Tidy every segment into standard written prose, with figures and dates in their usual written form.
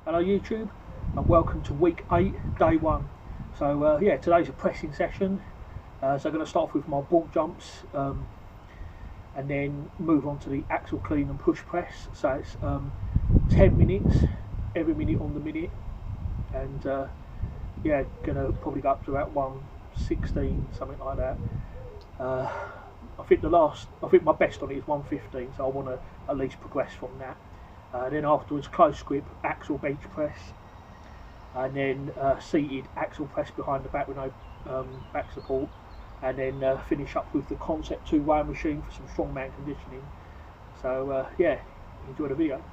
Hello YouTube, and welcome to week 8, day 1. So yeah, today's a pressing session. So I'm going to start off with my ball jumps, and then move on to the axle clean and push press. So it's 10 minutes, every minute on the minute, and yeah, going to probably go up to about 116, something like that. I think my best on it is 115, so I want to at least progress from that. Then afterwards, close grip axle bench press, and then seated axle press behind the back with no back support, and then finish up with the Concept 2 weighing machine for some strongman conditioning. So yeah, enjoy the video.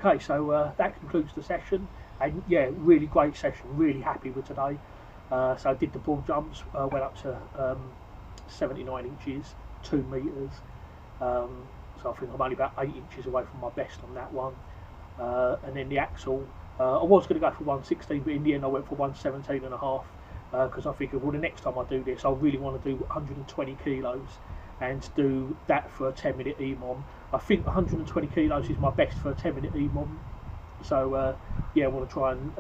Okay, so that concludes the session, and yeah, really great session, really happy with today. So I did the bull jumps, went up to 79 inches, 2 metres, so I think I'm only about 8 inches away from my best on that one. And then the axle, I was going to go for 116, but in the end I went for 117 and a half, because I figured, well, the next time I do this I really want to do 120 kilos and do that for a 10-minute EMOM. I think 120 kilos is my best for a 10-minute EMOM, so yeah, I want to try and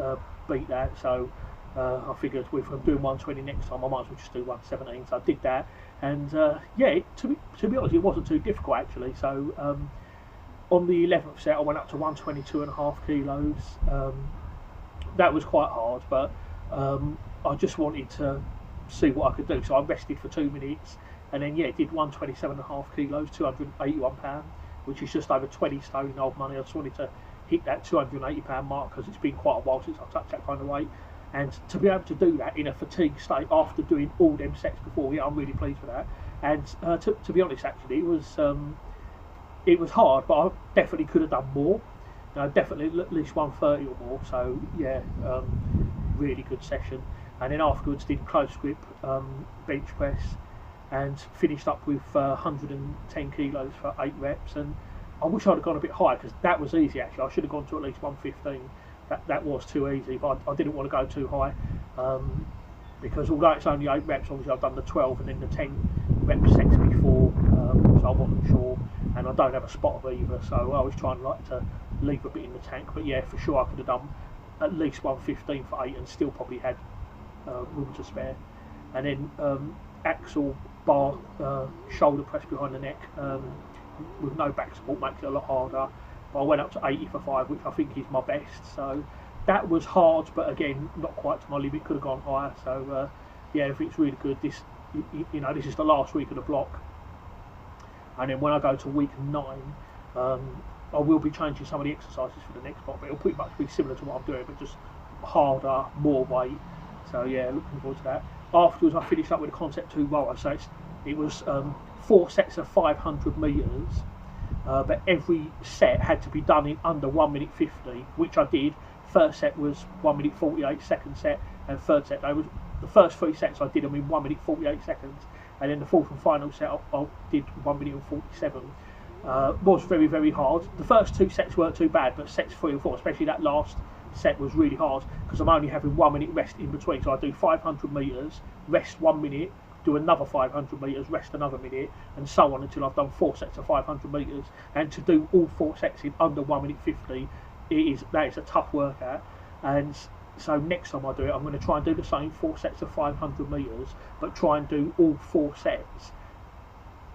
beat that. So I figured if I'm doing 120 next time, I might as well just do 117. So I did that, and yeah, to be honest, it wasn't too difficult actually. So on the 11th set I went up to 122.5 kilos. That was quite hard, but I just wanted to see what I could do, so I rested for 2 minutes, and then yeah, did 127.5 kilos, 281 pounds, which is just over 20 stone in old money. I just wanted to hit that 280 pound mark because it's been quite a while since I've touched that kind of weight, and to be able to do that in a fatigue state after doing all them sets before, yeah, I'm really pleased with that. And to be honest, actually, it was hard, but I definitely could have done more. You know, definitely at least 130 or more. So yeah, really good session. And then afterwards did close grip bench press, and finished up with 110 kilos for 8 reps. And I wish I'd have gone a bit higher, because that was easy actually. I should have gone to at least 115. That was too easy, but I didn't want to go too high, because although it's only 8 reps, obviously I've done the 12 and then the 10 rep sets before, so I wasn't sure, and I don't have a spot of either, so I was trying to leave a bit in the tank. But yeah, for sure I could have done at least 115 for 8 and still probably had room to spare. And then axle bar shoulder press behind the neck, with no back support, makes it a lot harder. But I went up to 80 for 5, which I think is my best. So that was hard, but again, not quite to my limit. Could have gone higher. So yeah, everything's really good. This, you know, this is the last week of the block, and then when I go to week 9, I will be changing some of the exercises for the next block. But it'll pretty much be similar to what I'm doing, but just harder, more weight. So yeah, looking forward to that. Afterwards, I finished up with a Concept 2 rower. So it was 4 sets of 500 metres. But every set had to be done in under 1 minute 50, which I did. First set was 1 minute 48, second set and third set. The first 3 sets I did them in 1 minute 48 seconds, and then the fourth and final set I did 1 minute and 47. Was very, very hard. The first 2 sets weren't too bad, but sets 3 and 4, especially that last set, was really hard because I'm only having 1 minute rest in between. So I do 500 metres, rest 1 minute, do another 500 metres, rest another minute, and so on until I've done 4 sets of 500 metres. And to do all 4 sets in under 1 minute 50, that is a tough workout. And so next time I do it, I'm going to try and do the same 4 sets of 500 metres, but try and do all 4 sets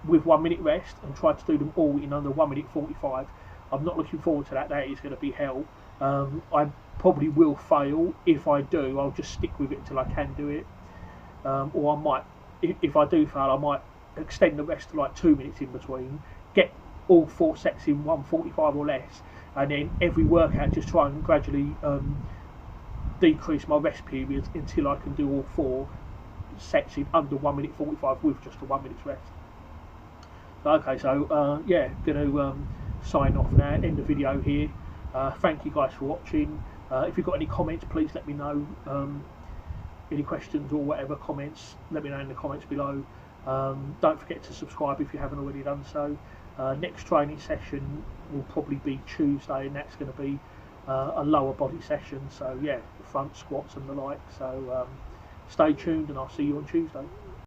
with 1 minute rest, and try to do them all in under 1 minute 45. I'm not looking forward to that. That is going to be hell. I probably will fail. If I do, I'll just stick with it until I can do it, or I might, if I do fail, I might extend the rest to like 2 minutes in between, get all 4 sets in 1:45 or less, and then every workout just try and gradually decrease my rest periods until I can do all 4 sets in under 1 minute 45 with just a 1 minute's rest. Okay, so yeah, going to sign off now, end the video here. Thank you guys for watching. If you've got any comments, please let me know. Any questions or whatever comments, let me know in the comments below. Don't forget to subscribe if you haven't already done so. Next training session will probably be Tuesday, and that's going to be a lower body session. So yeah, front squats and the like. So stay tuned, and I'll see you on Tuesday.